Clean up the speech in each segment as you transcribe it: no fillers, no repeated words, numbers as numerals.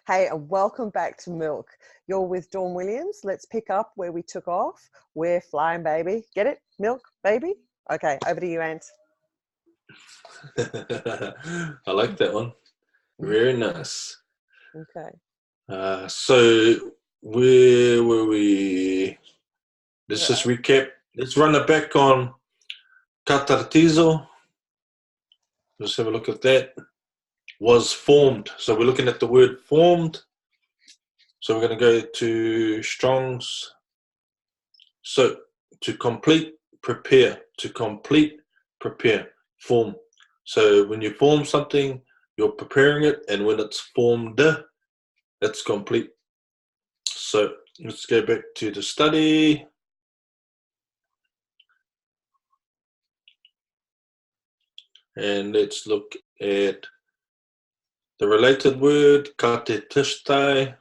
Hey, and welcome back to Milk. You're with Dawn Williams. Let's pick up where we took off. We're flying, baby. Get it? Milk, baby? Okay, over to you, Ant. I like that one. Very nice. Okay. So where were we? Let's just recap. Let's run it back on katartizo. Let's have a look at that. Was formed. So we're looking at the word formed. So we're going to go to Strong's. So to complete, prepare. To complete, prepare. Form. So when you form something, you're preparing it, and when it's formed, that's complete. So let's go back to the study. And let's look at the related word, katetishtai,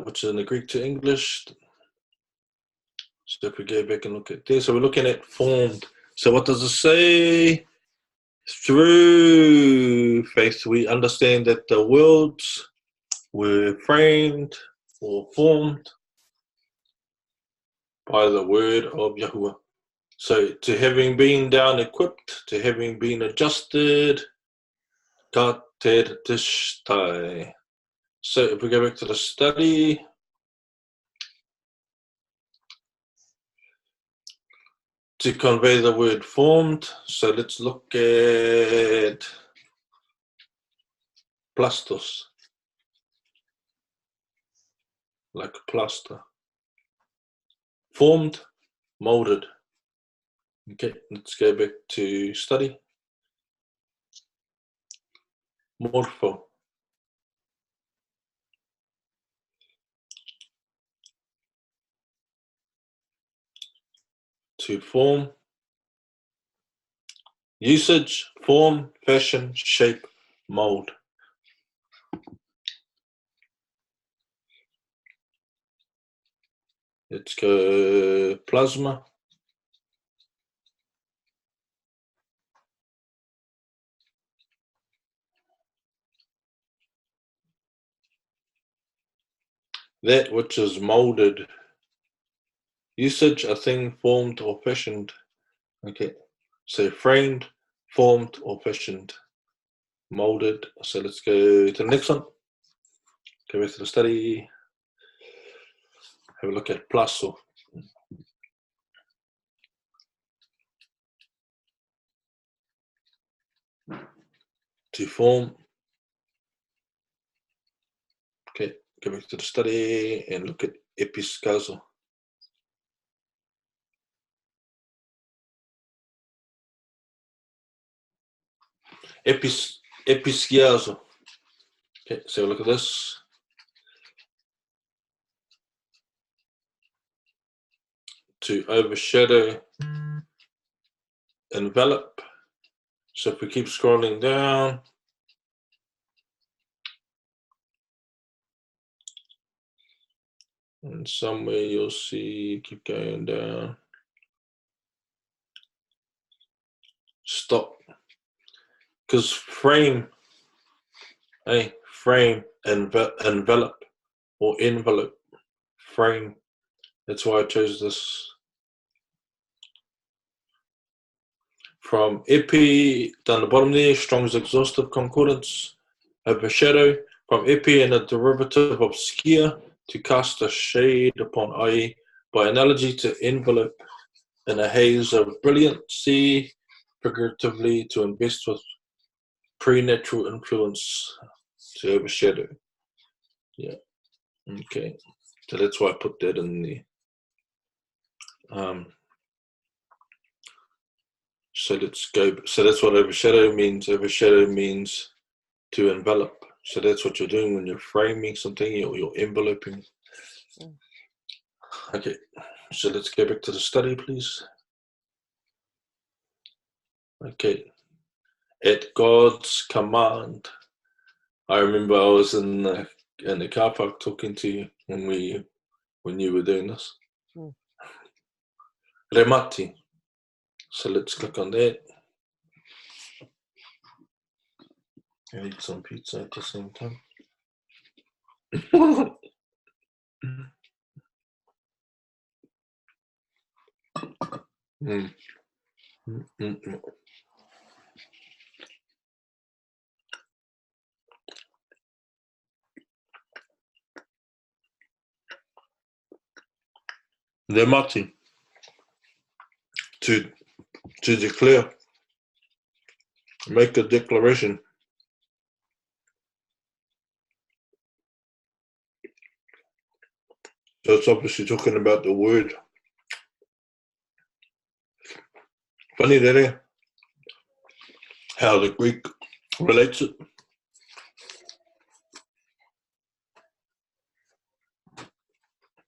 which is in the Greek to English. So if we go back and look at this, so we're looking at formed. So what does it say? Through faith, we understand that the worlds were framed or formed by the word of Yahuwah. So to having been down equipped, to having been adjusted, katetishtai. So if we go back to the study, to convey the word formed, so let's look at plastos, like a plaster. Formed, molded. Okay, let's go back to study. Morpho. To form. Usage, form, fashion, shape, mold. Let's go plasma. That which is molded. Usage, a thing formed or fashioned. Okay, so framed, formed or fashioned. Molded. So let's go to the next one. Go back to the study. Have a look at plaso. To form. Okay, go back to the study and look at episkazo. Episkiazo. Okay, so look at this. To overshadow, envelop. So if we keep scrolling down, and somewhere you'll see, keep going down. Stop. Because frame, frame, envelop, or envelope, frame. That's why I chose this. From epi, down the bottom there, Strong's Exhaustive Concordance, overshadow. From epi and a derivative of skia, to cast a shade upon, i.e., by analogy to envelope in a haze of brilliancy, figuratively to invest with pre-natural influence, to overshadow. Yeah, okay. So that's why I put that in there. So let's go. So that's what overshadow means. Overshadow means to envelop. So that's what you're doing when you're framing something, you're enveloping. Okay, so let's go back to the study, please. Okay, at God's command. I remember I was in the car park talking to you when you were doing this. Remati. So let's click on that. I need some pizza at the same time. Mm. Mm, mm, mm. The mati to declare, make a declaration. So it's obviously talking about the word. Funny that, eh? How the Greek relates it.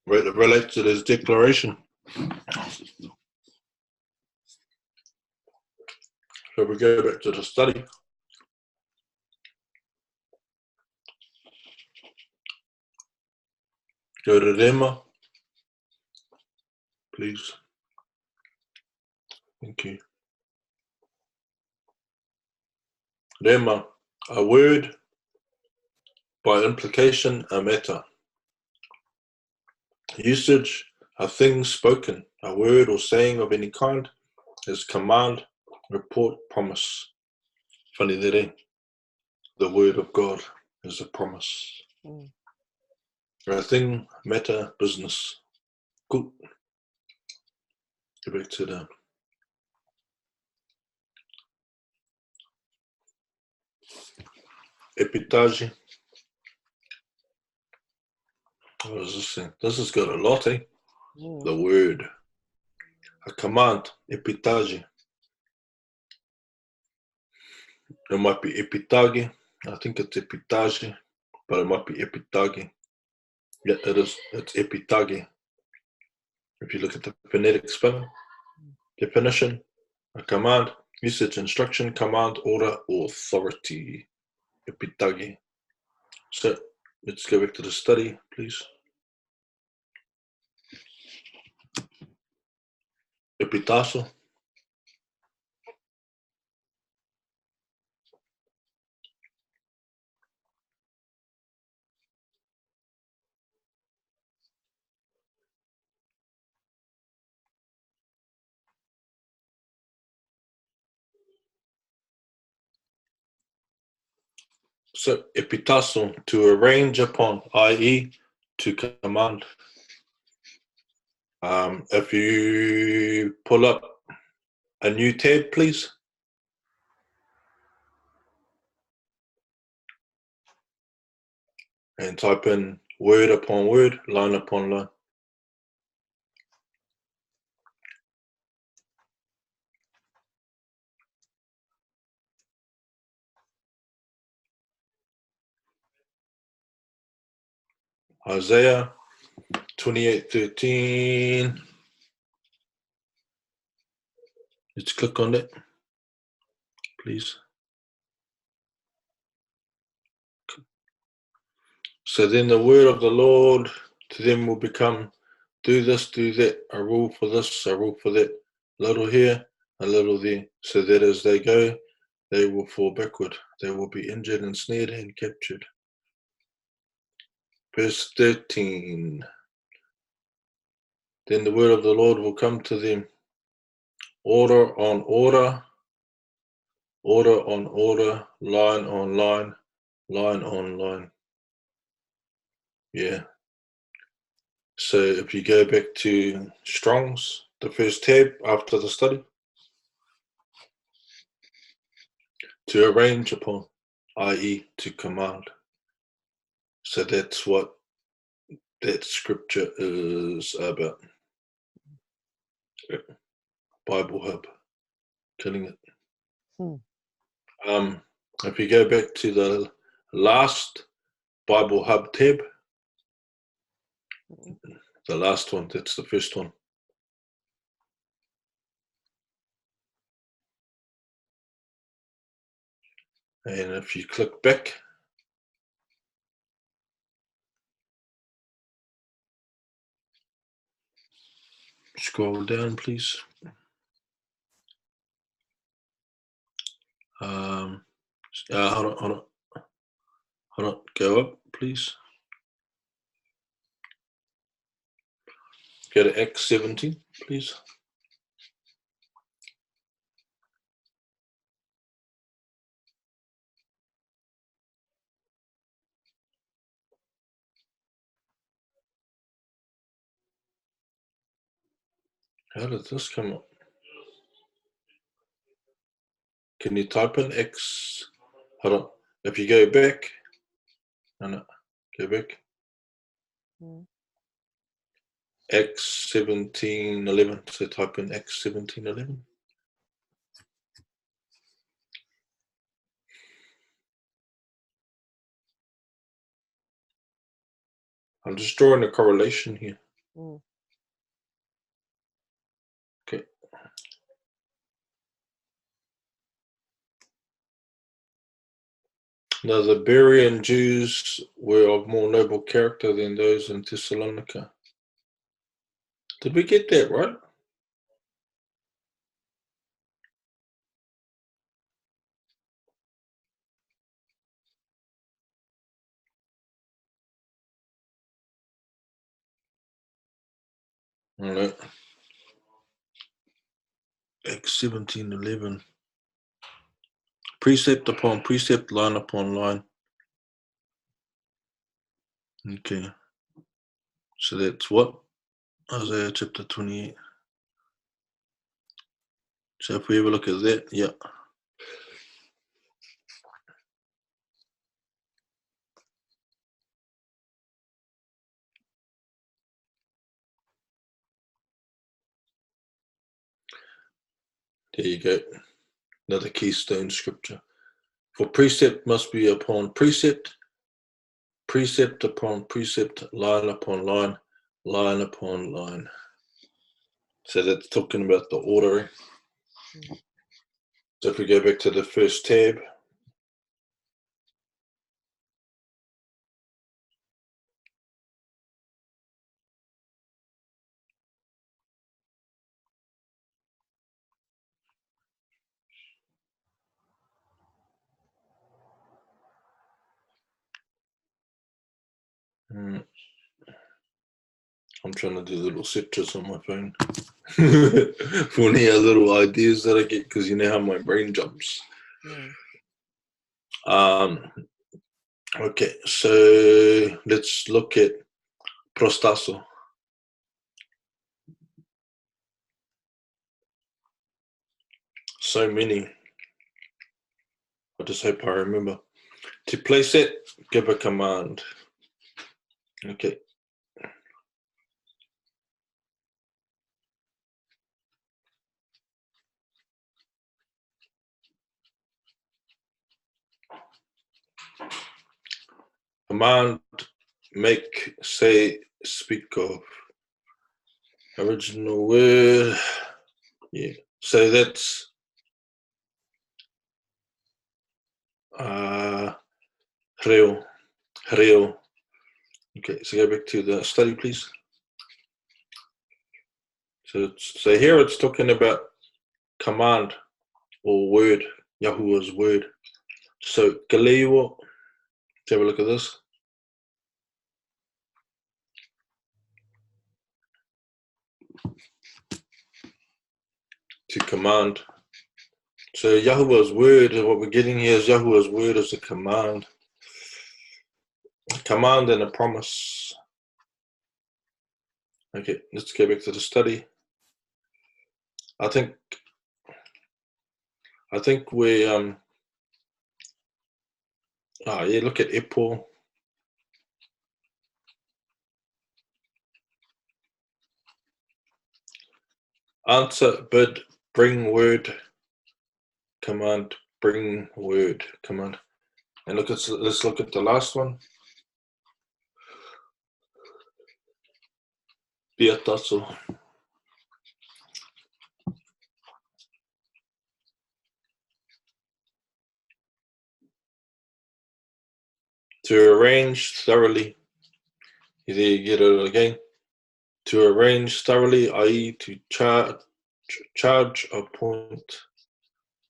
Relates it as declaration. So we go back to the study. Go to Rema, please. Thank you. Rema, a word, by implication, a matter. Usage, a thing spoken, a word or saying of any kind, is command, report, promise. Funny that, eh? The word of God is a promise. Mm. A thing, matter, business. Good. Go back to the epitage. What is this thing? This has got a lot, eh? Mm. The word. A command, epitage. It might be epitage. I think it's epitage, but it might be epitage. Yeah, it is. It's epitage. If you look at the phonetic spelling, definition, a command, usage, instruction, command, order, authority. Epitage. So let's go back to the study, please. Epitaso. So epitaso, to arrange upon, i.e., to command. If you pull up a new tab, please. And type in word upon word, line upon line. Isaiah 28:13. Let's click on it, please. So then the word of the Lord to them will become, do this, do that, a rule for this, a rule for that, a little here, a little there, so that as they go, they will fall backward. They will be injured and snared and captured. Verse 13. Then the word of the Lord will come to them, order on order, order on order, line on line, line on line. Yeah. So if you go back to Strong's, the first tab after the study, to arrange upon, i.e., to command. So that's what that scripture is about. Bible Hub, killing it. If you go back to the last Bible Hub tab, the last one, that's the first one. And if you click back, scroll down, please. Hold on, go up, please. Go to Acts 17, please. How did this come up? Can you type in X? Hold on. If you go back, no, go back. X 17:11. So type in X 17:11. I'm just drawing a correlation here. Okay. Now the Berean Jews were of more noble character than those in Thessalonica. Did we get that right? All right. Acts 17:11. Precept upon precept, line upon line. Okay. So that's what? Isaiah chapter 28. So if we ever look at that, yeah. There you go. Another keystone scripture. For precept must be upon precept, precept upon precept, line upon line, line upon line. So that's talking about the ordering. So if we go back to the first tab, I'm trying to do little citrus on my phone for any little ideas that I get, because you know how my brain jumps. Okay, so let's look at prostaso. So many. I just hope I remember. To place it, give a command. Okay. Command, make, say, speak of. Original word. Yeah. So that's real. Real. Okay, so go back to the study, please. So here it's talking about command or word, Yahuwah's word. So Galeo, let's have a look at this. To command. So Yahuwah's word, what we're getting here is Yahuwah's word is a command. A command and a promise. Okay, let's go back to the study. I think we yeah, look at Epo. Answer, bid, bring word, command, bring word, command. And let's look at the last one. Biataso. To arrange thoroughly. There you get it again. To arrange thoroughly, i.e. to charge, appoint.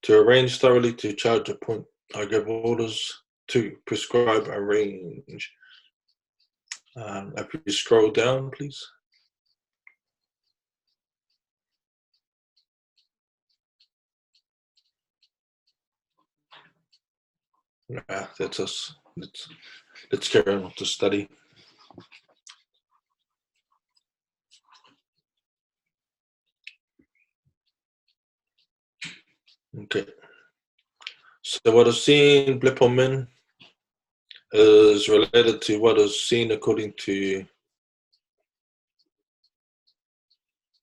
To arrange thoroughly, to charge, appoint. I give orders to prescribe, arrange. If you scroll down, please. That's us. Let's carry on with the study. Okay. So what is seen, blipomen, is related to what is seen according to.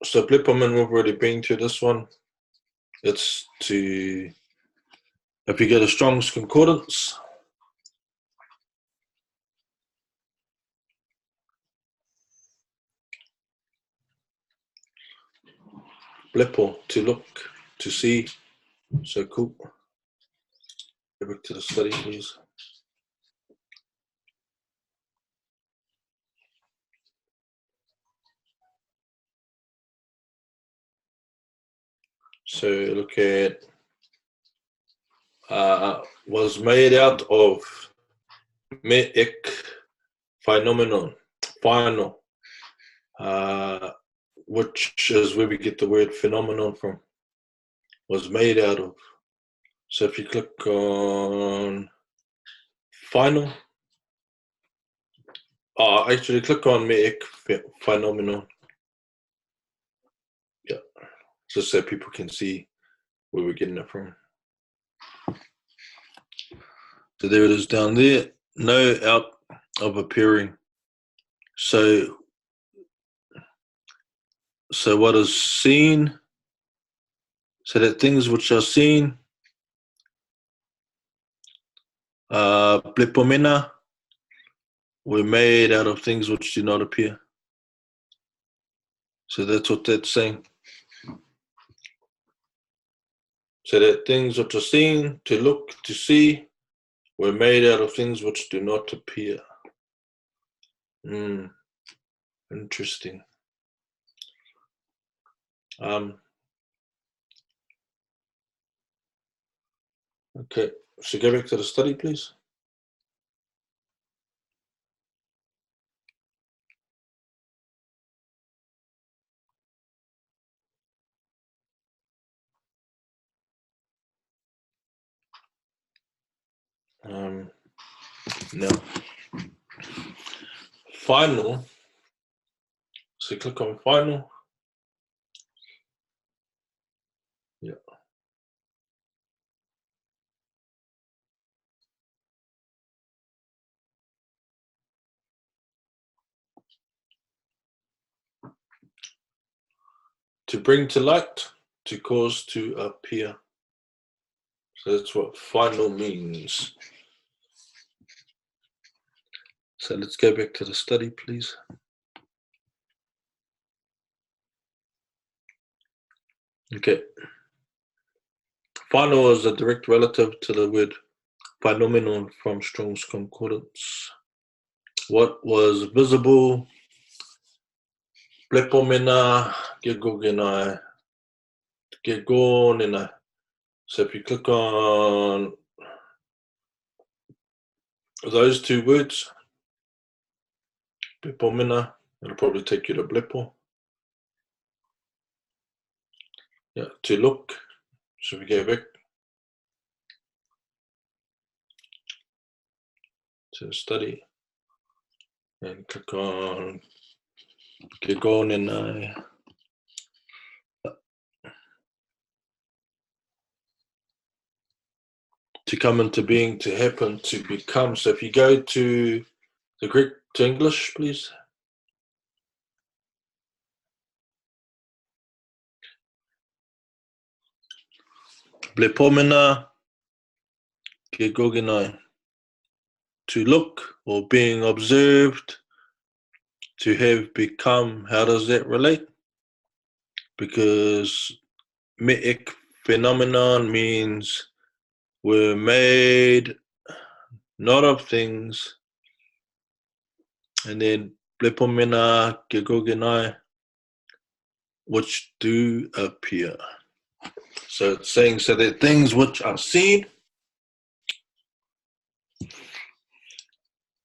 So blipomen, we've already been to this one. It's to, if you get a Strong's Concordance, blipo, to look, to see. So cool. Go back to the study, please. So look at, was made out of me'ek phenomenon, final, which is where we get the word phenomenon from, was made out of. So if you click on final, actually click on me'ek phenomenon. Yeah, just so people can see where we're getting it from. So there it is down there, no out of appearing. So what is seen, so that things which are seen, blepomena, were made out of things which do not appear. So that's what that's saying. So that things which are seen, to look, to see, were made out of things which do not appear. Interesting. Okay, so go back to the study, please. Now, final. So click on final. Yeah. To bring to light, to cause to appear. So that's what final means. So let's go back to the study, please. Okay. Final is a direct relative to the word phenomenon from Strong's Concordance. What was visible, blepomena, gegonenai. So if you click on those two words, blepomena, it'll probably take you to blepo. Yeah, to look. So we go back to study and click on gegonenai. To come into being, to happen, to become. So if you go to the Greek to English, please. Blepomena gegogenai. To look or being observed, to have become. How does that relate? Because me'ek phenomenon means were made not of things, and then blepomena gegogenai, which do appear. So it's saying so that things which are seen,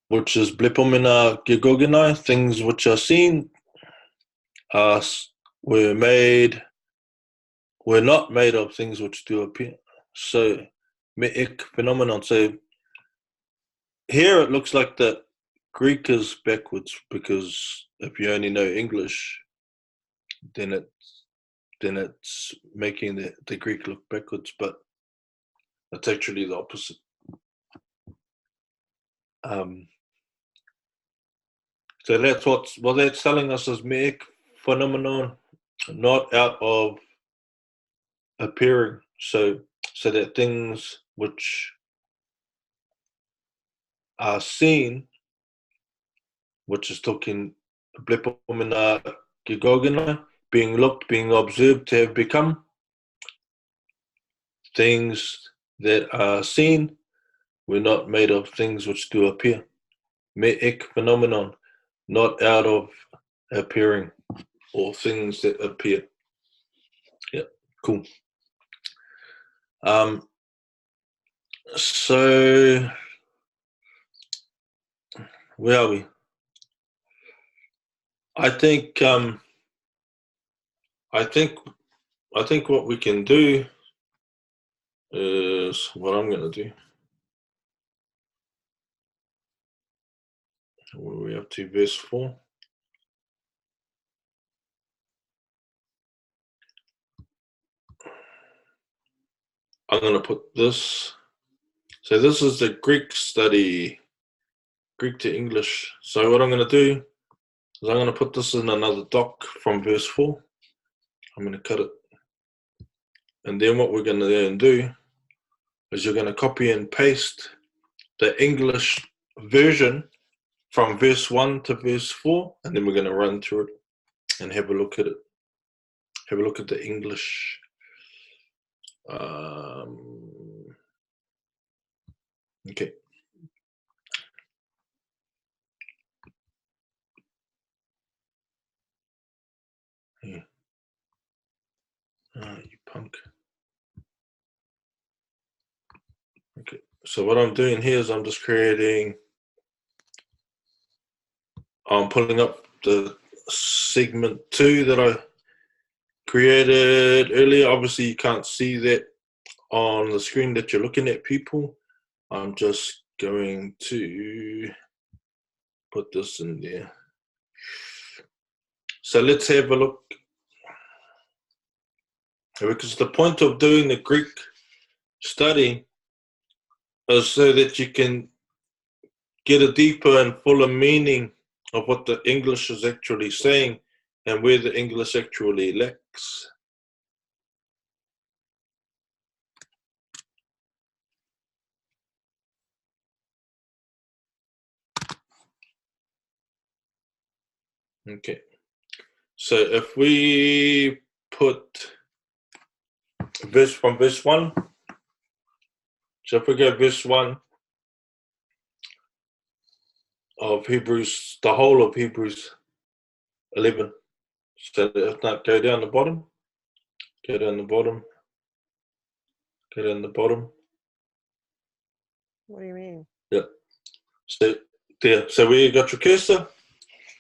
which is blepomena gegogenai, things which are seen, were not made of things which do appear. So me'ek phenomenon. So here it looks like the Greek is backwards, because if you only know English, then it's making the Greek look backwards, but it's actually the opposite. So that's what that's telling us is me'ek phenomenon, not out of appearing. So that things which are seen, which is talking blepomena gigogena, being looked, being observed, to have become things that are seen, were not made of things which do appear. Me'ek phenomenon, not out of appearing, or things that appear. Yeah, cool. So where are we? I think what we can do is what I'm going to do. Where are we up to? Verse 4. I'm going to put this. So this is the Greek study, Greek to English. So what I'm going to do is I'm going to put this in another doc from verse 4. I'm going to cut it. And then what we're going to then do is you're going to copy and paste the English version from verse 1 to verse 4, and then we're going to run through it and have a look at it. Have a look at the English. Okay. Yeah. You punk. Okay. So what I'm doing here is I'm just creating. I'm pulling up the segment 2 that I created earlier. Obviously, you can't see that on the screen that you're looking at, people. I'm just going to put this in there. So let's have a look. Because the point of doing the Greek study is so that you can get a deeper and fuller meaning of what the English is actually saying and where the English actually lacks. Okay, so if we put verse from verse 1, so if we go verse 1 of Hebrews, the whole of Hebrews 11, so if not, go down the bottom, go down the bottom, go down the bottom. What do you mean? Yeah, so there, so where you got your cursor,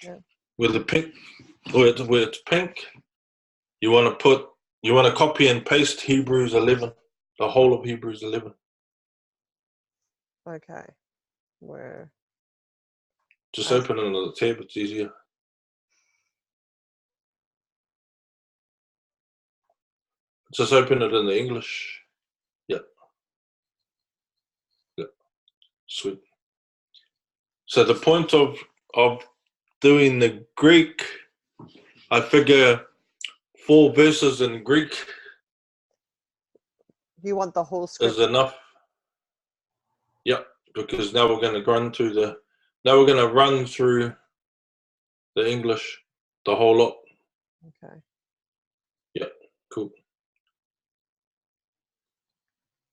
yeah, with the pink, where it's pink, you want to copy and paste Hebrews 11, the whole of Hebrews 11. Okay. Where? Just open another tab, it's easier. Just open it in the English. Yeah. Yeah. Sweet. So the point of doing the Greek, I figure 4 verses in Greek You want the whole script? is enough. Yeah, because now we're going to run through the English, the whole lot. Okay. Yeah, cool.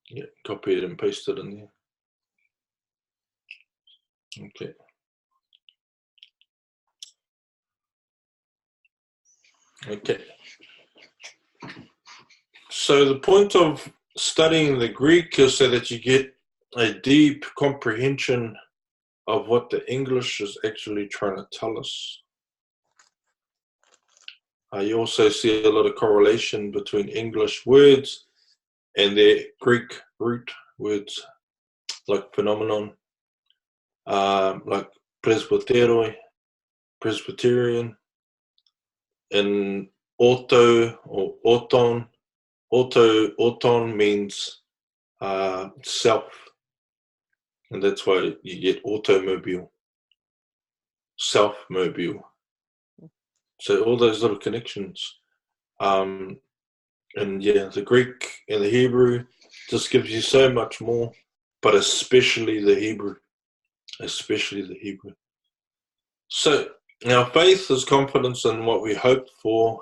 Yeah, copy it and paste it in there. Okay. Okay. So the point of studying the Greek is so that you get a deep comprehension of what the English is actually trying to tell us. You also see a lot of correlation between English words and their Greek root words, like phenomenon, like Presbyterian, and auton means self, and that's why you get automobile, self-mobile. So all those little connections. And yeah, the Greek and the Hebrew just gives you so much more, but especially the Hebrew. So now faith is confidence in what we hope for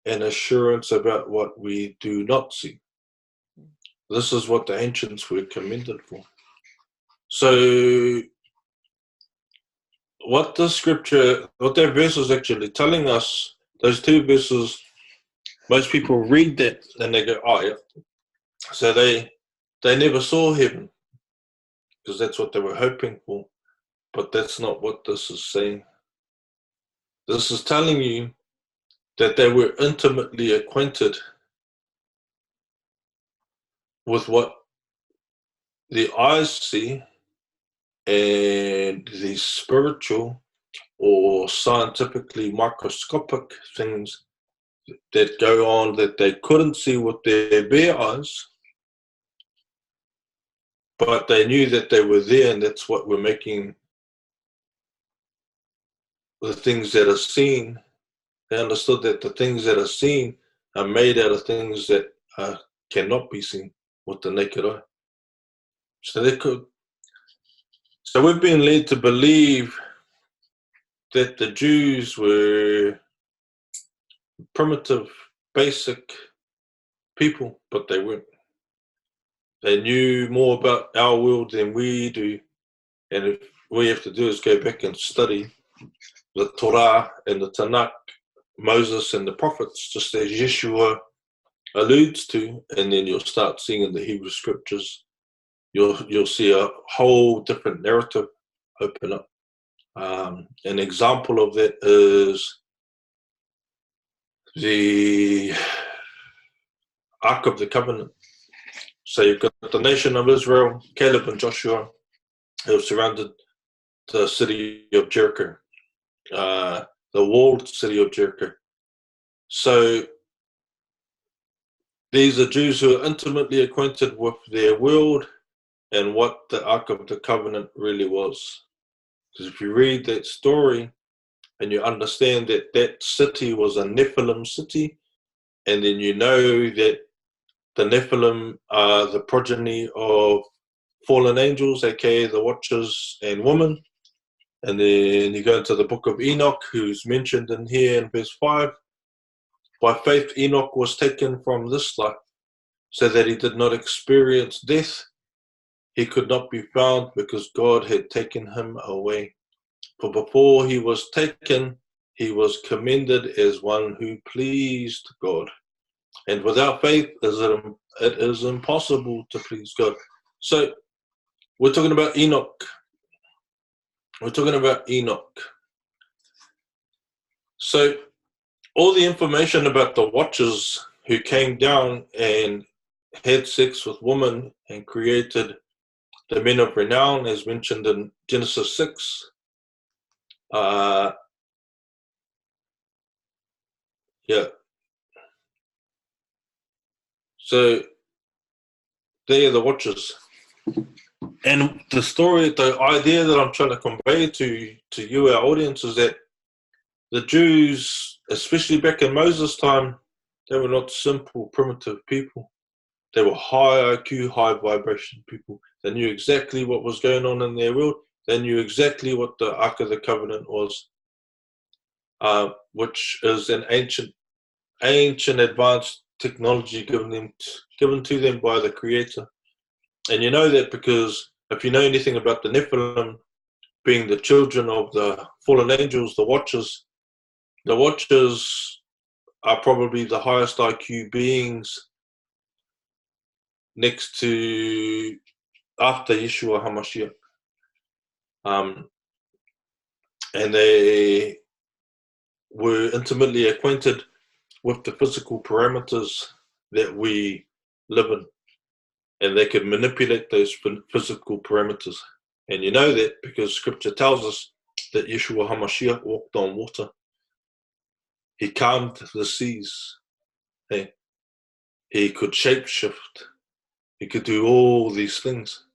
and assurance about what we do not see. This is what the ancients were commended for. So what that verse is actually telling us, those two verses, most people read that and they go, oh yeah. So they never saw heaven because that's what they were hoping for. But that's not what this is saying. This is telling you that they were intimately acquainted with what the eyes see and the spiritual or scientifically microscopic things that go on that they couldn't see with their bare eyes, but they knew that they were there, and that's what we're making the things that are seen. They understood that the things that are seen are made out of things that cannot be seen with the naked eye. So we've been led to believe that the Jews were primitive, basic people, but they weren't. They knew more about our world than we do, and if we have to do is go back and study the Torah and the Tanakh, Moses and the prophets, just as Yeshua alludes to, and then you'll start seeing in the Hebrew scriptures, you'll see a whole different narrative open up. An example of that is the Ark of the Covenant. So you've got the nation of Israel, Caleb and Joshua, who have surrounded the city of Jericho, the walled city of Jericho. So these are Jews who are intimately acquainted with their world and what the Ark of the Covenant really was. Because if you read that story and you understand that that city was a Nephilim city, and then you know that the Nephilim are the progeny of fallen angels, aka the Watchers and women. And then you go into the book of Enoch, who's mentioned in here in verse 5. By faith, Enoch was taken from this life, so that he did not experience death. He could not be found because God had taken him away. For before he was taken, he was commended as one who pleased God. And without faith, it is impossible to please God. So we're talking about Enoch. So all the information about the Watchers who came down and had sex with women and created the men of renown, as mentioned in Genesis 6. So they are the Watchers. And the idea that I'm trying to convey to you, our audience, is that the Jews, especially back in Moses' time, they were not simple, primitive people. They were high IQ, high vibration people. They knew exactly what was going on in their world. They knew exactly what the Ark of the Covenant was, which is an ancient advanced technology given to them by the Creator. And you know that because if you know anything about the Nephilim being the children of the fallen angels, the Watchers are probably the highest IQ beings after Yeshua HaMashiach. And they were intimately acquainted with the physical parameters that we live in. And they could manipulate those physical parameters. And you know that because Scripture tells us that Yeshua HaMashiach walked on water. He calmed the seas. Hey, he could shapeshift. He could do all these things,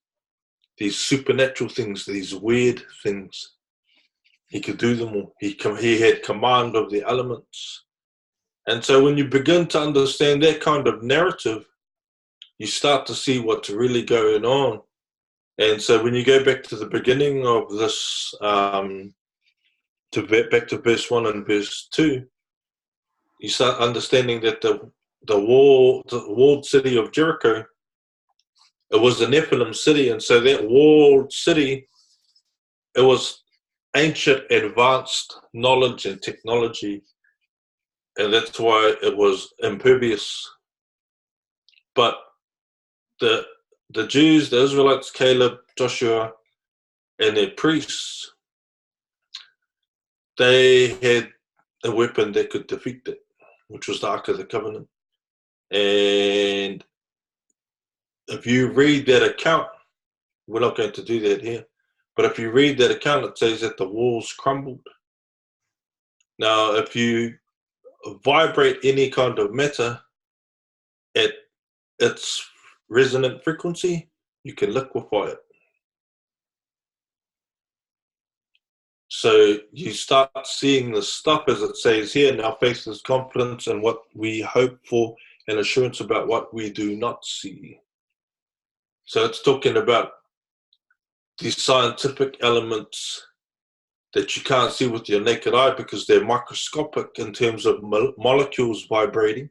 these supernatural things, these weird things. He could do them all. He had command of the elements. And so when you begin to understand that kind of narrative, you start to see what's really going on. And so when you go back to the beginning of this, back to verse 1 and verse 2, you start understanding that the walled city of Jericho, it was the Nephilim city. And so that walled city, it was ancient, advanced knowledge and technology. And that's why it was impervious. But the Jews, the Israelites, Caleb, Joshua, and their priests, they had a weapon that could defeat it, which was the Ark of the Covenant. And if you read that account, we're not going to do that here, but if you read that account, it says that the walls crumbled. Now, if you vibrate any kind of matter at its resonant frequency, you can liquefy it. So you start seeing the stuff, as it says here, and our faith is confidence in what we hope for and assurance about what we do not see. So it's talking about these scientific elements that you can't see with your naked eye because they're microscopic in terms of molecules vibrating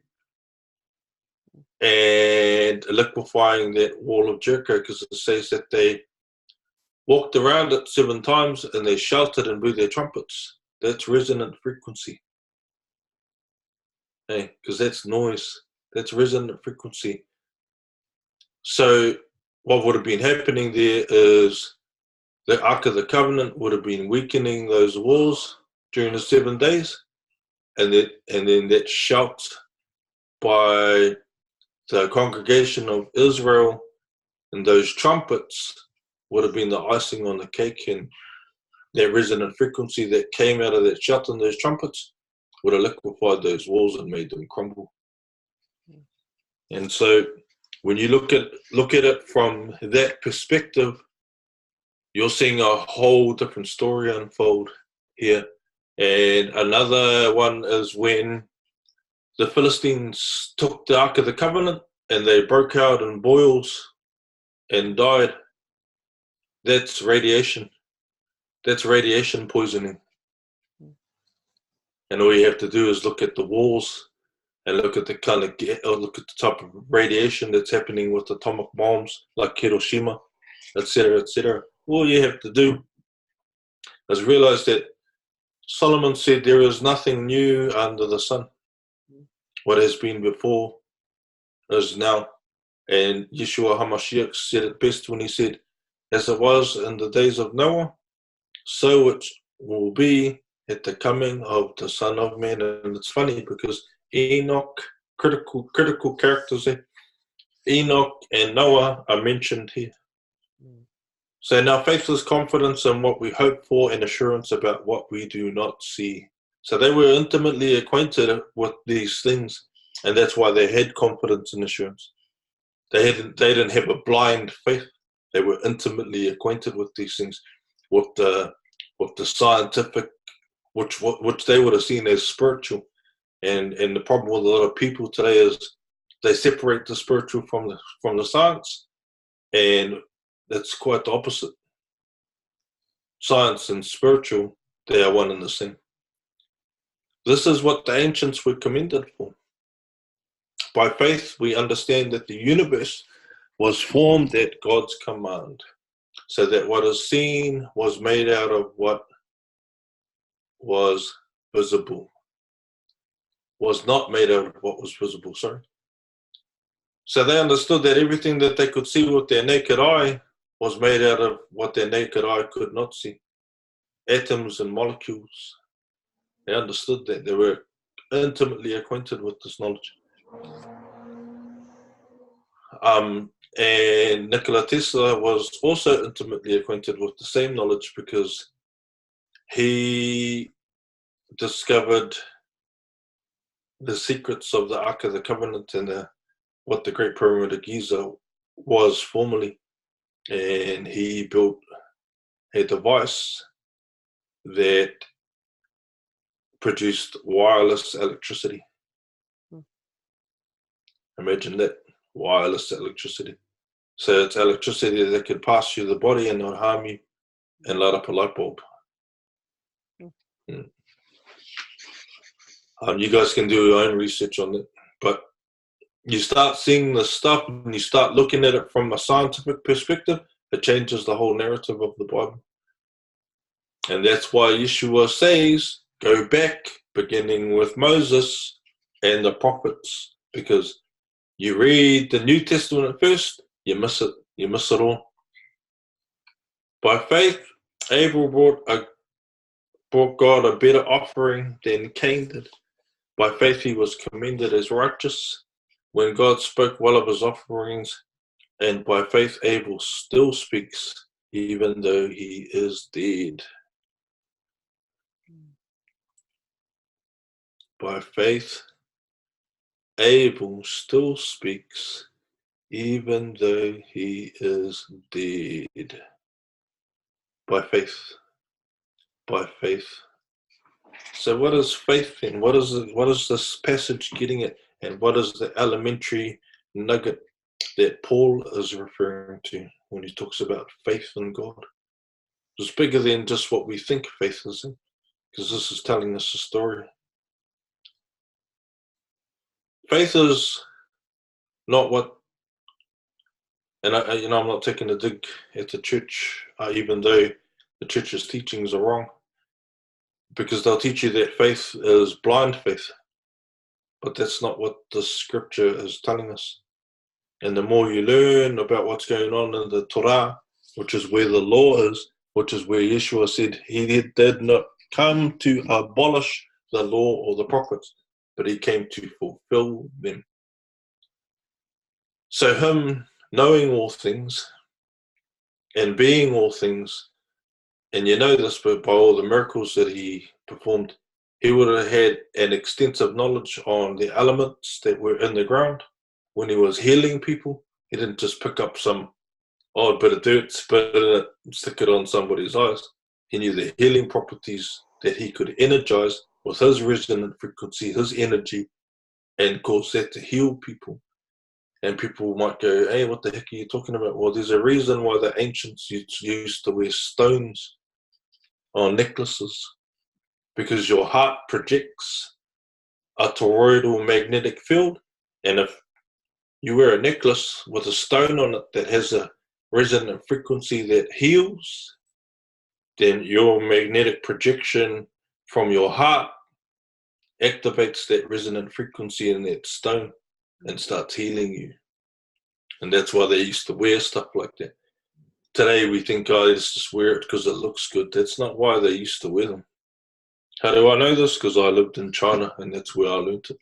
and liquefying that wall of Jericho, because it says that they walked around it 7 times and they shouted and blew their trumpets. That's resonant frequency. Hey, because that's noise. That's resonant frequency. So what would have been happening there is the Ark of the Covenant would have been weakening those walls during the 7 days, and then that shout by the congregation of Israel and those trumpets would have been the icing on the cake, and that resonant frequency that came out of that shout and those trumpets would have liquefied those walls and made them crumble. And so when you look at it from that perspective, you're seeing a whole different story unfold here. And another one is when the Philistines took the Ark of the Covenant and they broke out in boils and died. That's radiation. That's radiation poisoning. And all you have to do is look at the walls and look at the look at the type of radiation that's happening with atomic bombs like Hiroshima, etc., etc. All you have to do is realize that Solomon said there is nothing new under the sun. What has been before is now. And Yeshua HaMashiach said it best when he said, as it was in the days of Noah, so it will be at the coming of the Son of Man. And it's funny because Enoch, critical characters there, Enoch and Noah are mentioned here. So now faith is confidence in what we hope for and assurance about what we do not see. So they were intimately acquainted with these things, and that's why they had confidence and assurance. They didn't have a blind faith. They were intimately acquainted with these things, with the scientific, which they would have seen as spiritual. And the problem with a lot of people today is they separate the spiritual from the science, and that's quite the opposite. Science and spiritual, they are one and the same. This is what the ancients were commended for. By faith, we understand that the universe was formed at God's command, so that what is seen was made out of what was visible. Was not made out of what was visible, sorry. So they understood that everything that they could see with their naked eye was made out of what their naked eye could not see. Atoms and molecules. They understood that. They were intimately acquainted with this knowledge. And Nikola Tesla was also intimately acquainted with the same knowledge because he discovered the secrets of the Ark of the Covenant and what the Great Pyramid of Giza was formerly. And he built a device that produced wireless electricity. Imagine that, wireless electricity. So it's electricity that could pass through the body and not harm you and light up a light bulb. You guys can do your own research on it, but you start seeing this stuff and you start looking at it from a scientific perspective, it changes the whole narrative of the Bible. And that's why Yeshua says, go back, beginning with Moses and the prophets, because you read the New Testament first, you miss it. You miss it all. By faith, Abel brought God a better offering than Cain did. By faith, he was commended as righteous when God spoke well of his offerings. And by faith, Abel still speaks, even though he is dead. By faith, Abel still speaks, even though he is dead. By faith. By faith. So what is faith then? What is this passage getting at? And what is the elementary nugget that Paul is referring to when he talks about faith in God? It's bigger than just what we think faith is in, because this is telling us a story. Faith is not what, and I'm not taking a dig at the church, even though the church's teachings are wrong, because they'll teach you that faith is blind faith, but that's not what the scripture is telling us. And the more you learn about what's going on in the Torah, which is where the law is, which is where Yeshua said he did not come to abolish the law or the prophets, but he came to fulfill them. So him knowing all things and being all things, and you know this by all the miracles that he performed, he would have had an extensive knowledge on the elements that were in the ground. When he was healing people, he didn't just pick up some odd bit of dirt, spit in it, stick it on somebody's eyes. He knew the healing properties that he could energize with his resonant frequency, his energy, and cause that to heal people. And people might go, hey, what the heck are you talking about? Well, there's a reason why the ancients used to wear stones on necklaces, because your heart projects a toroidal magnetic field, and if you wear a necklace with a stone on it that has a resonant frequency that heals, then your magnetic projection from your heart activates that resonant frequency in that stone and starts healing you. And that's why they used to wear stuff like that. Today we think, oh, let's just wear it because it looks good. That's not why they used to wear them. How do I know this? Because I lived in China and that's where I learned it.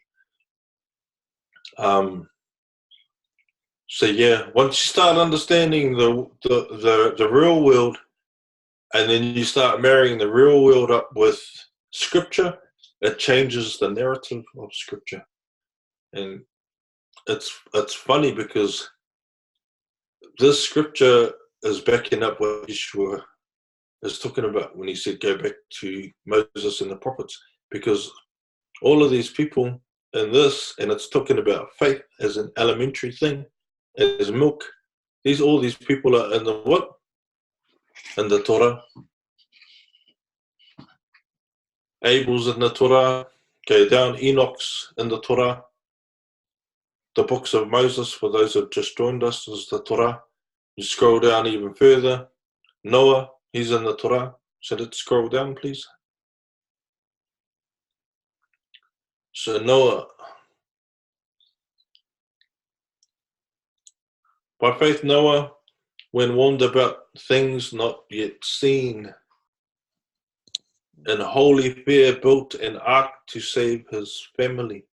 So yeah, once you start understanding the real world, and then you start marrying the real world up with scripture, it changes the narrative of scripture. And it's funny because this scripture is backing up what Yeshua is talking about when he said go back to Moses and the prophets, because all of these people in this, and it's talking about faith as an elementary thing, as milk. All these people are in the what? In the Torah. Abel's in the Torah. Go down, Enoch's in the Torah. The books of Moses, for those who have just joined us, is the Torah. You scroll down even further. Noah, he's in the Torah. So let's scroll down, please. So Noah, by faith Noah, when warned about things not yet seen, in holy fear built an ark to save his family.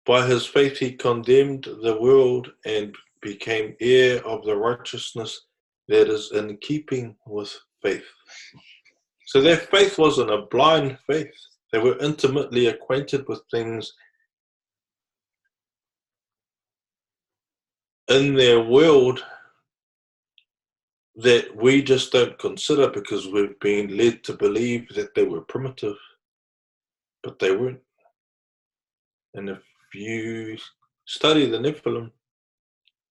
By his faith he condemned the world and became heir of the righteousness that is in keeping with faith. So their faith wasn't a blind faith. They were intimately acquainted with things in their world that we just don't consider because we've been led to believe that they were primitive, but they weren't. And if you study the Nephilim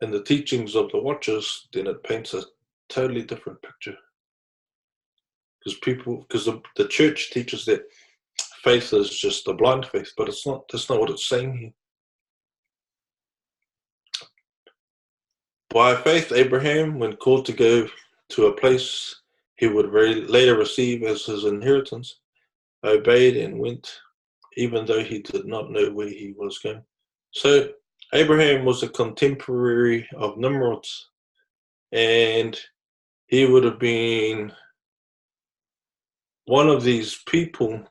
and the teachings of the Watchers, then it paints a totally different picture. Because the church teaches that faith is just a blind faith, but it's not. That's not what it's saying here. By faith, Abraham, when called to go to a place he would later receive as his inheritance, obeyed and went, even though he did not know where he was going. So Abraham was a contemporary of Nimrod's, and he would have been one of these people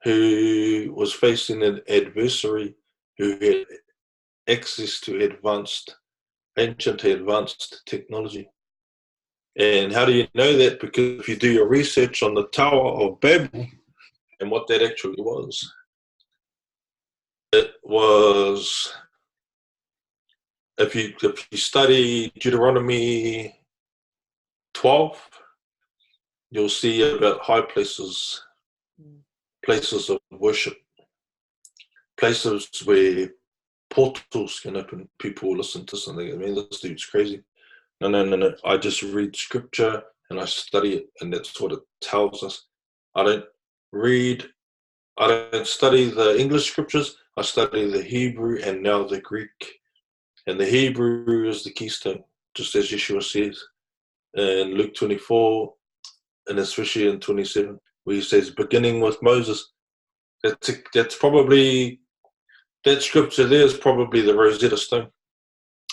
who was facing an adversary who had access to ancient advanced technology. And how do you know that? Because if you do your research on the Tower of Babel and what that actually was, it was, if you study Deuteronomy 12, you'll see about high places, places of worship, places where portals can open. People listen to something. I mean, this dude's crazy. No. I just read scripture and I study it, and that's what it tells us. I don't study the English scriptures. I study the Hebrew and now the Greek. And the Hebrew is the keystone, just as Yeshua says in Luke 24, and especially in 27, where he says, beginning with Moses. That's probably, that scripture there is probably the Rosetta Stone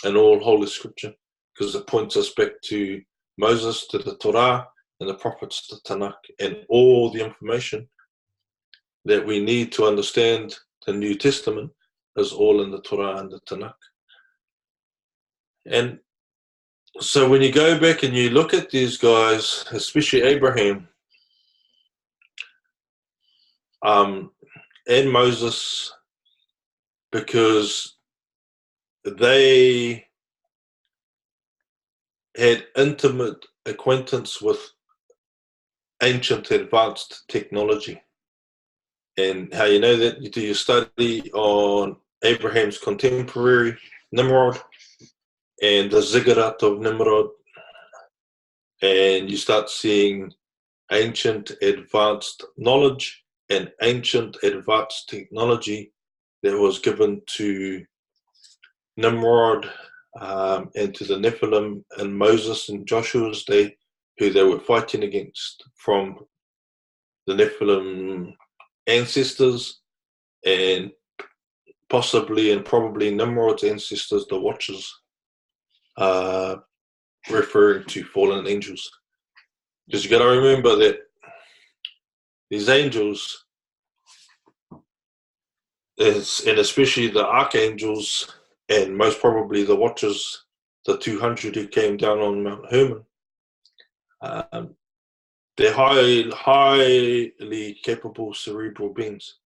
in all Holy Scripture, because it points us back to Moses, to the Torah, and the prophets, the Tanakh, and all the information that we need to understand the New Testament is all in the Torah and the Tanakh. And so when you go back and you look at these guys, especially Abraham and Moses, because they had intimate acquaintance with ancient advanced technology. And how you know that? You do your study on Abraham's contemporary, Nimrod, and the ziggurat of Nimrod, and you start seeing ancient advanced knowledge and ancient advanced technology that was given to Nimrod and to the Nephilim and Moses and Joshua's day, who they were fighting against from the Nephilim ancestors and possibly and probably Nimrod's ancestors, the Watchers, referring to fallen angels. Because you got to remember that these angels, and especially the archangels, and most probably the Watchers, the 200 who came down on Mount Hermon, they're highly capable cerebral beings.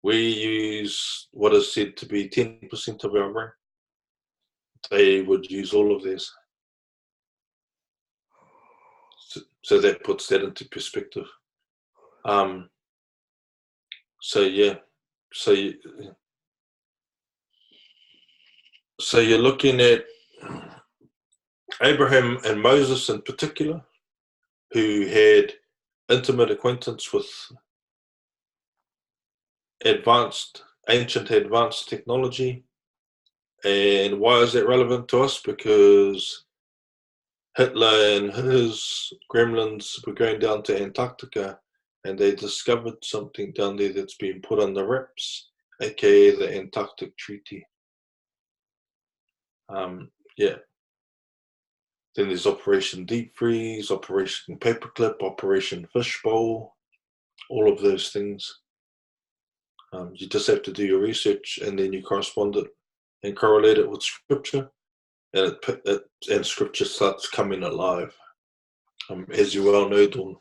We use what is said to be 10% of our brain. They would use all of this. So that puts that into perspective. So yeah, so you're looking at Abraham and Moses in particular, who had intimate acquaintance with ancient advanced technology. And why is that relevant to us? Because Hitler and his gremlins were going down to Antarctica, and they discovered something down there that's been put on the wraps, aka the Antarctic Treaty. Yeah. Then there's Operation Deep Freeze, Operation Paperclip, Operation Fishbowl, all of those things. You just have to do your research, and then you correspond it and correlate it with scripture, and scripture starts coming alive, as you well know, Dawn.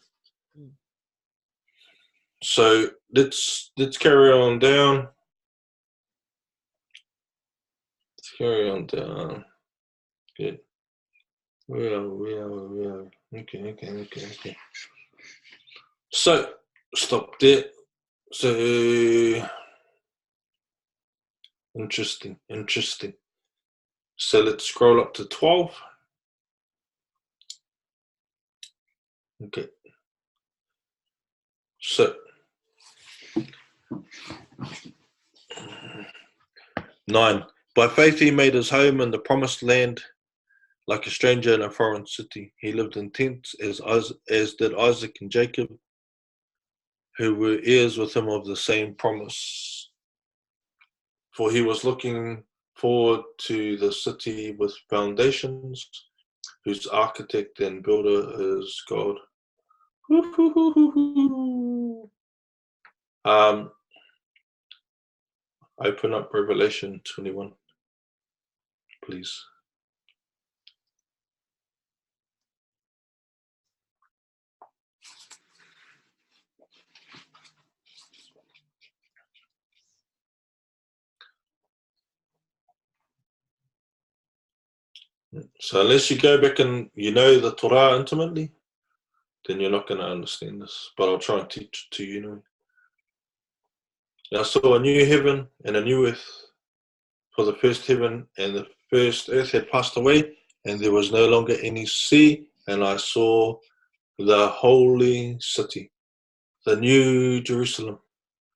So let's carry on down. Let's carry on down. Good. We are. Okay. So stop there. So interesting. So let's scroll up to 12. Okay. So 9. By faith he made his home in the promised land, like a stranger in a foreign city. He lived in tents as did Isaac and Jacob, who were heirs with him of the same promise. For he was looking forward to the city with foundations, whose architect and builder is God. Open up Revelation 21, please. So unless you go back and you know the Torah intimately, then you're not going to understand this. But I'll try and teach it to you anyway. I saw a new heaven and a new earth, for the first heaven and the first earth had passed away, and there was no longer any sea. And I saw the holy city, the new Jerusalem.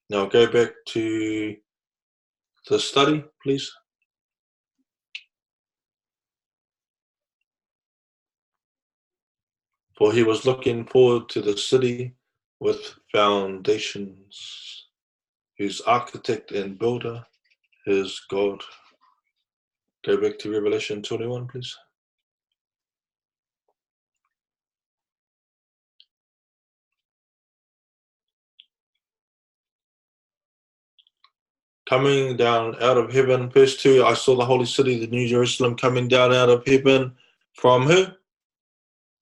Now go back to the study, please. For he was looking forward to the city with foundations, whose architect and builder is God. Go back to Revelation 21, please. Coming down out of heaven, verse 2, I saw the holy city, the new Jerusalem, coming down out of heaven from who?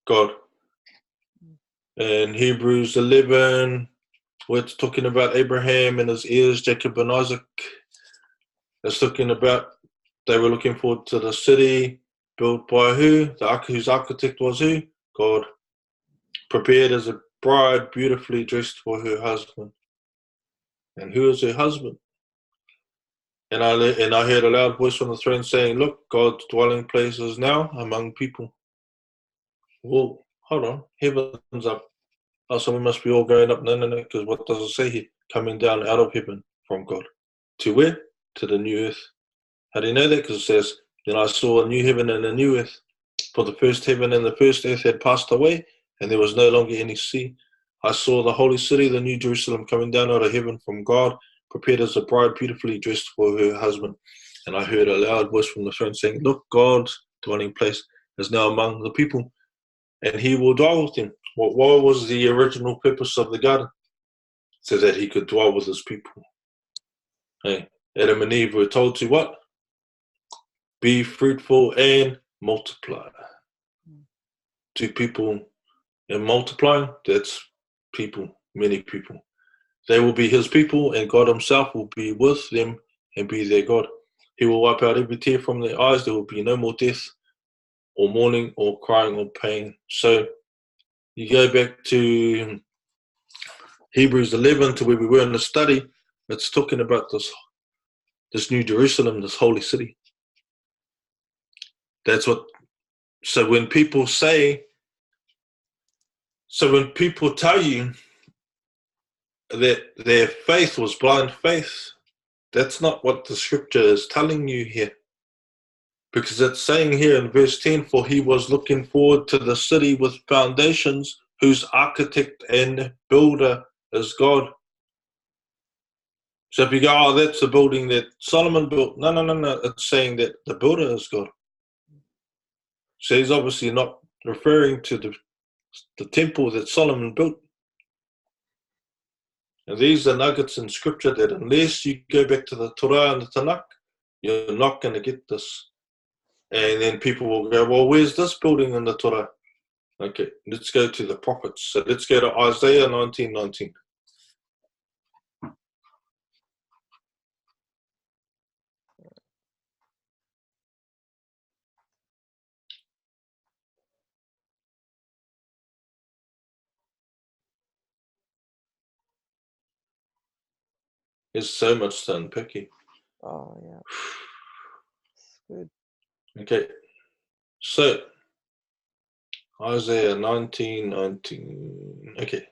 God. In Hebrews 11, we're talking about Abraham and his heirs, Jacob and Isaac. It's talking about they were looking forward to the city built by who? Whose architect was who? God. Prepared as a bride, beautifully dressed for her husband. And who is her husband? And I heard a loud voice from the throne saying, look, God's dwelling place is now among people. Well, hold on, heaven's up. Oh, so we must be all going up. No, because what does it say here? Coming down out of heaven from God. To where? To the new earth. How do you know that? Because it says, then I saw a new heaven and a new earth. For the first heaven and the first earth had passed away, and there was no longer any sea. I saw the holy city, the new Jerusalem, coming down out of heaven from God, prepared as a bride, beautifully dressed for her husband. And I heard a loud voice from the throne saying, look, God's dwelling place is now among the people, and he will dwell with them. What was the original purpose of the garden? So that he could dwell with his people. Hey, Adam and Eve were told to what? Be fruitful and multiply. Two people and multiplying, that's people, many people. They will be his people, and God himself will be with them and be their God. He will wipe out every tear from their eyes. There will be no more death or mourning or crying or pain. So you go back to Hebrews 11 to where we were in the study. It's talking about this new Jerusalem, this holy city. That's what, so when people tell you that their faith was blind faith, that's not what the scripture is telling you here. Because it's saying here in verse 10, for he was looking forward to the city with foundations, whose architect and builder is God. So if you go, oh, that's the building that Solomon built. No. It's saying that the builder is God. So he's obviously not referring to the temple that Solomon built. And these are nuggets in scripture that unless you go back to the Torah and the Tanakh, you're not going to get this. And then people will go, well, where's this building in the Torah? Okay, let's go to the prophets. So let's go to Isaiah 19:19. There's so much to unpick here. Oh, yeah. It's good. Okay, so Isaiah 19:19. Okay,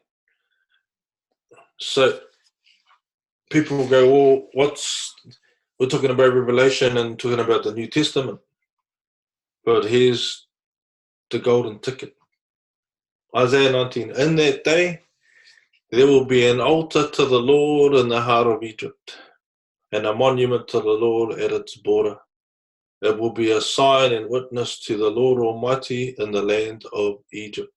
so people will go, well, we're talking about Revelation and talking about the New Testament, but here's the golden ticket. Isaiah 19. In that day, there will be an altar to the Lord in the heart of Egypt, and a monument to the Lord at its border. It will be a sign and witness to the Lord Almighty in the land of Egypt.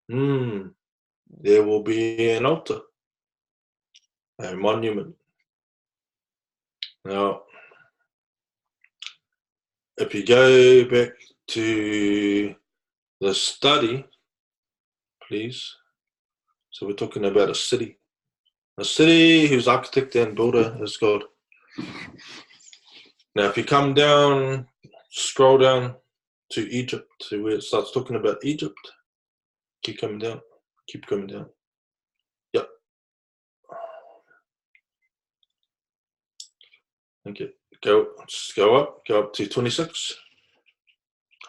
There will be an altar, a monument. Now, if you go back to the study, please. So we're talking about a city whose architect and builder is God. Now, if you come down, scroll down to Egypt, to where it starts talking about Egypt, keep coming down. Yep. Okay, go up to 26.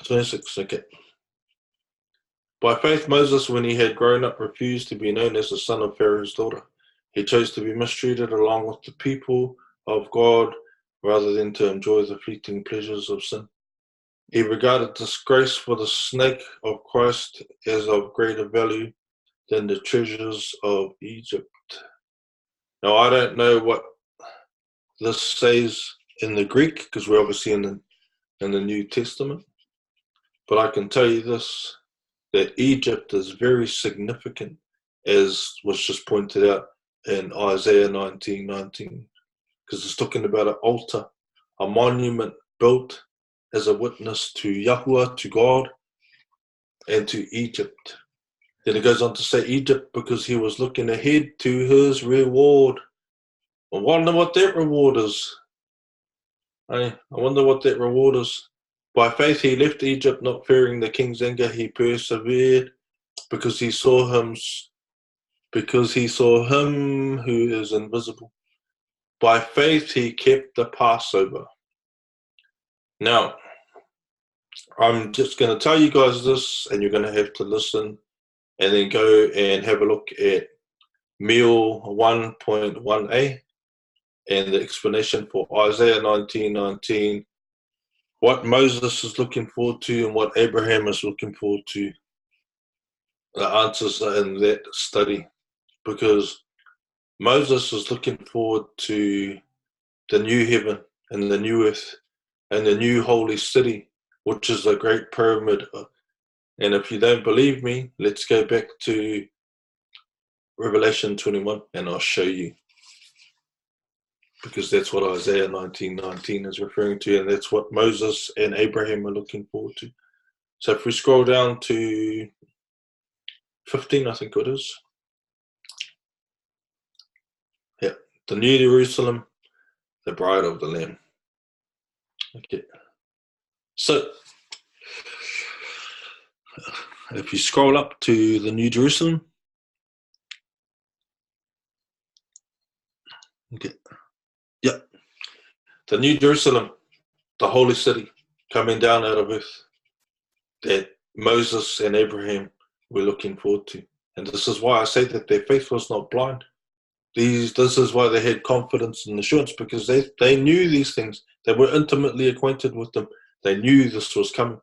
26, okay. By faith, Moses, when he had grown up, refused to be known as the son of Pharaoh's daughter. He chose to be mistreated along with the people of God rather than to enjoy the fleeting pleasures of sin. He regarded disgrace for the snake of Christ as of greater value than the treasures of Egypt. Now, I don't know what this says in the Greek, because we're obviously in the New Testament, but I can tell you this, that Egypt is very significant, as was just pointed out in Isaiah 19:19, because it's talking about an altar, a monument built as a witness to Yahuwah, to God, and to Egypt. Then it goes on to say Egypt because he was looking ahead to his reward. I wonder what that reward is. I wonder what that reward is. By faith he left Egypt, not fearing the king's anger. He persevered because he saw him who is invisible. By faith he kept the Passover. Now, I'm just going to tell you guys this, and you're going to have to listen and then go and have a look at meal 1.1a and the explanation for Isaiah 19:19, what Moses is looking forward to and what Abraham is looking forward to. The answers are in that study, because Moses is looking forward to the new heaven and the new earth and the new holy city, which is a great pyramid. And if you don't believe me, let's go back to Revelation 21 and I'll show you, because that's what Isaiah 19:19 is referring to, and that's what Moses and Abraham are looking forward to. So if we scroll down to 15, I think it is. Yeah, the New Jerusalem, the bride of the Lamb. Okay. So if you scroll up to the New Jerusalem, okay. Yeah, the New Jerusalem, the holy city coming down out of earth that Moses and Abraham were looking forward to. And this is why I say that their faith was not blind. This is why they had confidence and assurance, because they knew these things. They were intimately acquainted with them. They knew this was coming.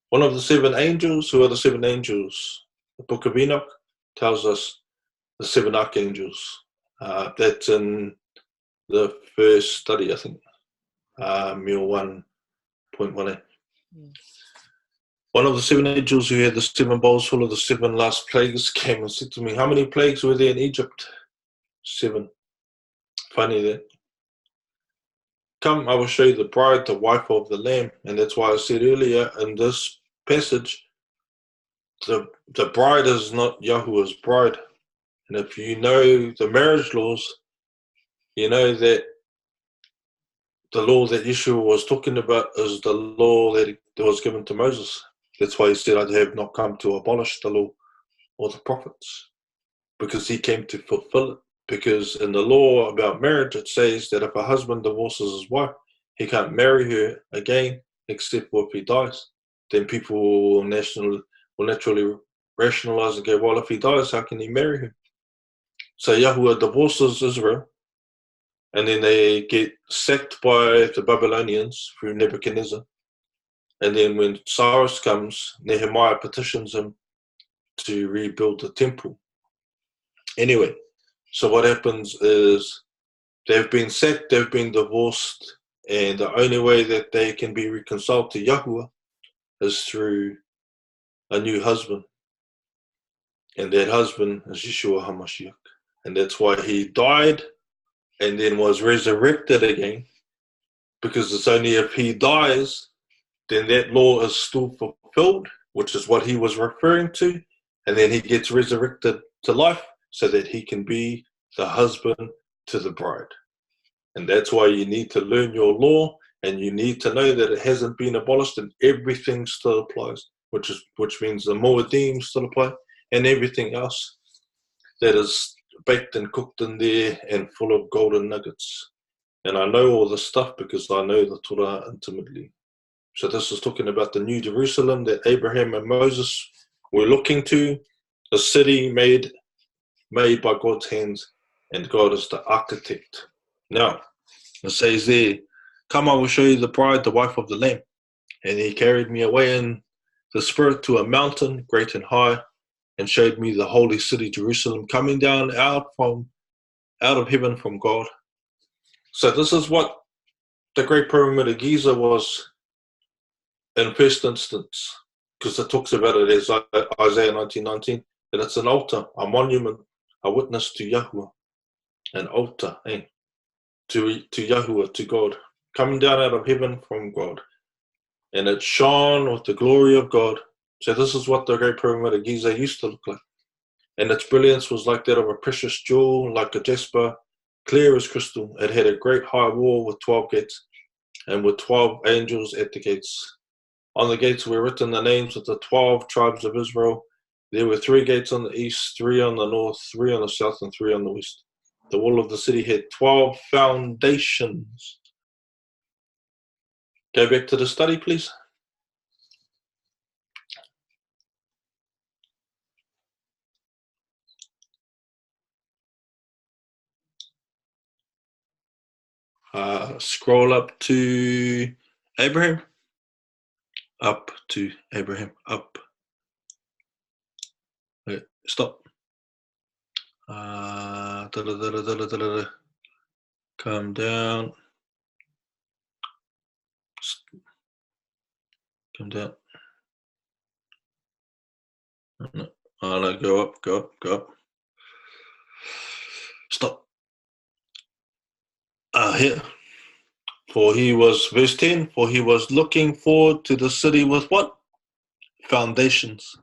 One of the seven angels, who are the seven angels? The book of Enoch tells us the seven archangels. That's in the first study, I think, meal 1.1a. One of the seven angels who had the seven bowls full of the seven last plagues came and said to me, how many plagues were there in Egypt? 7. Funny that. come, I will show you the bride, the wife of the Lamb. And that's why I said earlier in this passage, the bride is not Yahuwah's bride. And if you know the marriage laws, you know that the law that Yeshua was talking about is the law that was given to Moses. That's why he said, I have not come to abolish the law or the prophets, because he came to fulfill it. Because in the law about marriage, it says that if a husband divorces his wife, he can't marry her again except if he dies. Then people will naturally rationalize and go, well, if he dies, how can he marry her? So Yahuwah divorces Israel, and then they get sacked by the Babylonians through Nebuchadnezzar. And then when Cyrus comes, Nehemiah petitions him to rebuild the temple. Anyway, so what happens is they've been sacked, they've been divorced, and the only way that they can be reconciled to Yahuwah is through a new husband. And that husband is Yeshua HaMashiach. And that's why he died and then was resurrected again, because it's only if he dies, then that law is still fulfilled, which is what he was referring to, and then he gets resurrected to life so that he can be the husband to the bride. And that's why you need to learn your law, and you need to know that it hasn't been abolished and everything still applies, which means the Moedim still apply, and everything else that is baked and cooked in there and full of golden nuggets. And I know all this stuff because I know the Torah intimately. So this is talking about the New Jerusalem that Abraham and Moses were looking to, a city made by God's hands, and God is the architect. Now, it says there, come, I will show you the bride, the wife of the Lamb. And he carried me away in the spirit to a mountain great and high, and showed me the holy city Jerusalem coming down out of heaven from God. So this is what the Great Pyramid of Giza was in first instance, because it talks about it as Isaiah 19:19, that it's an altar, a monument, a witness to Yahuwah, an altar, to Yahuwah, to God, coming down out of heaven from God. And it shone with the glory of God. So this is what the Great Pyramid of Giza used to look like. And its brilliance was like that of a precious jewel, like a jasper, clear as crystal. It had a great high wall with 12 gates, and with 12 angels at the gates. On the gates were written the names of the 12 tribes of Israel. There were 3 gates on the east, 3 on the north, 3 on the south, and 3 on the west. The wall of the city had 12 foundations. Go back to the study, please. Scroll up to Abraham. Up to Abraham. Up. Wait, stop. Come down. Come down. No, go up, go up, go up. Stop. Here. For he was, verse 10, for he was looking forward to the city with what? Foundations.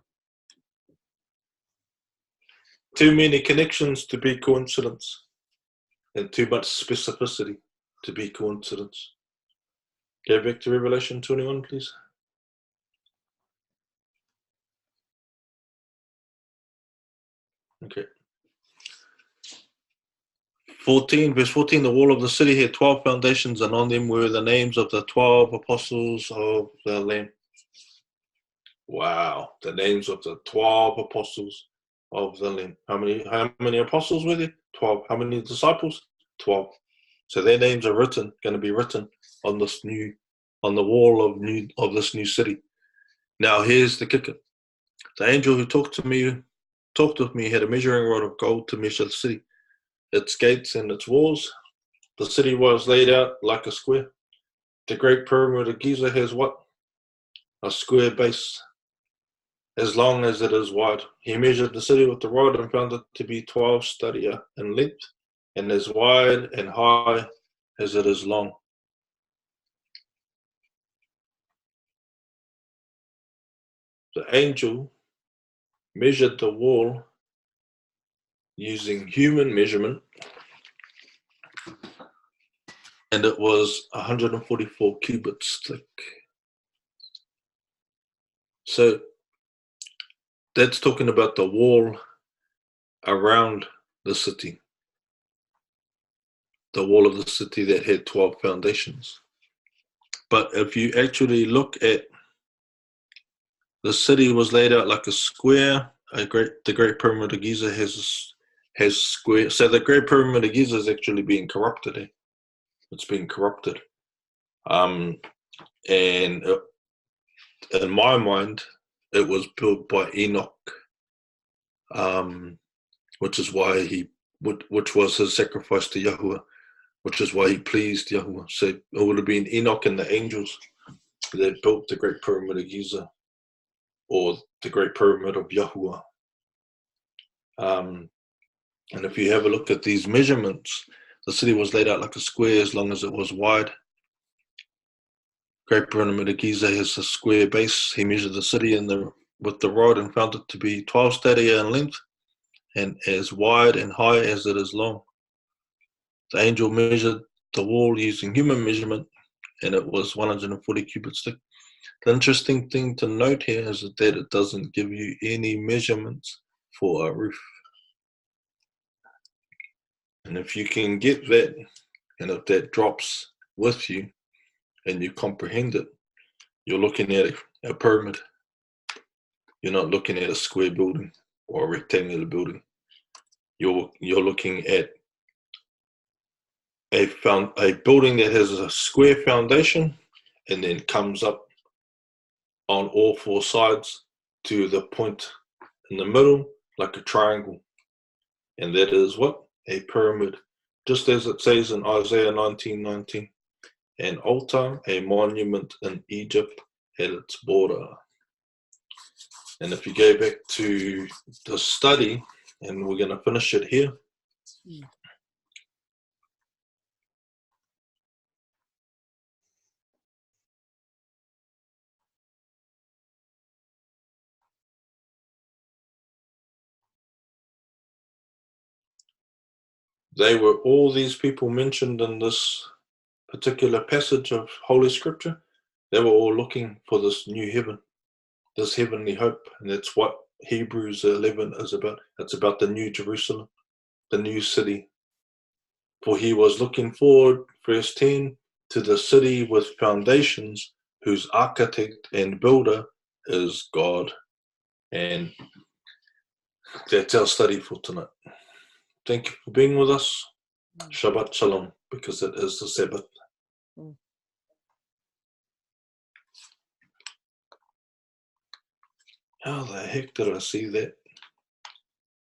Too many connections to be coincidence, and too much specificity to be coincidence. Go back to Revelation 21, please. Okay. 14, verse 14, the wall of the city had 12 foundations, and on them were the names of the 12 apostles of the Lamb. Wow, the names of the 12 apostles of the Lamb. How many apostles were there? 12. How many disciples? 12. So their names are going to be written on the wall of this new city. Now here's the kicker. The angel who talked with me had a measuring rod of gold to measure the city, its gates and its walls. The city was laid out like a square. The Great Pyramid of Giza has what? A square base, as long as it is wide. He measured the city with the rod and found it to be 12 stadia in length, and as wide and high as it is long. the angel measured the wall using human measurement, and it was 144 cubits thick. So that's talking about the wall around the city, the wall of the city that had 12 foundations. But if you actually look at the city, was laid out like a square. The Great Pyramid of Giza has square. So the Great Pyramid of Giza is actually being corrupted. It's being corrupted. And in my mind, it was built by Enoch, which is why which was his sacrifice to Yahuwah, which is why he pleased Yahuwah. So it would have been Enoch and the angels that built the Great Pyramid of Giza, or the Great Pyramid of Yahuwah. And if you have a look at these measurements, the city was laid out like a square as long as it was wide. Great Pyramid of Giza has a square base. He measured the city with the rod and found it to be 12 stadia in length and as wide and high as it is long. The angel measured the wall using human measurement, and it was 140 cubits thick. The interesting thing to note here is that it doesn't give you any measurements for a roof. And if you can get that, and if that drops with you and you comprehend it, you're looking at a pyramid. You're not looking at a square building or a rectangular building. You're looking at a building that has a square foundation and then comes up on all four sides to the point in the middle like a triangle. And that is what? A pyramid. Just as it says in Isaiah 19:19, an altar, a monument in Egypt at its border. And if you go back to the study, and we're going to finish it here. All these people mentioned in this particular passage of Holy Scripture, they were all looking for this new heaven, this heavenly hope. And that's what Hebrews 11 is about. It's about the new Jerusalem, the new city. For he was looking forward, verse 10, to the city with foundations, whose architect and builder is God. And that's our study for tonight. Thank you for being with us. Shabbat Shalom, because it is the Sabbath. How the heck did I see that?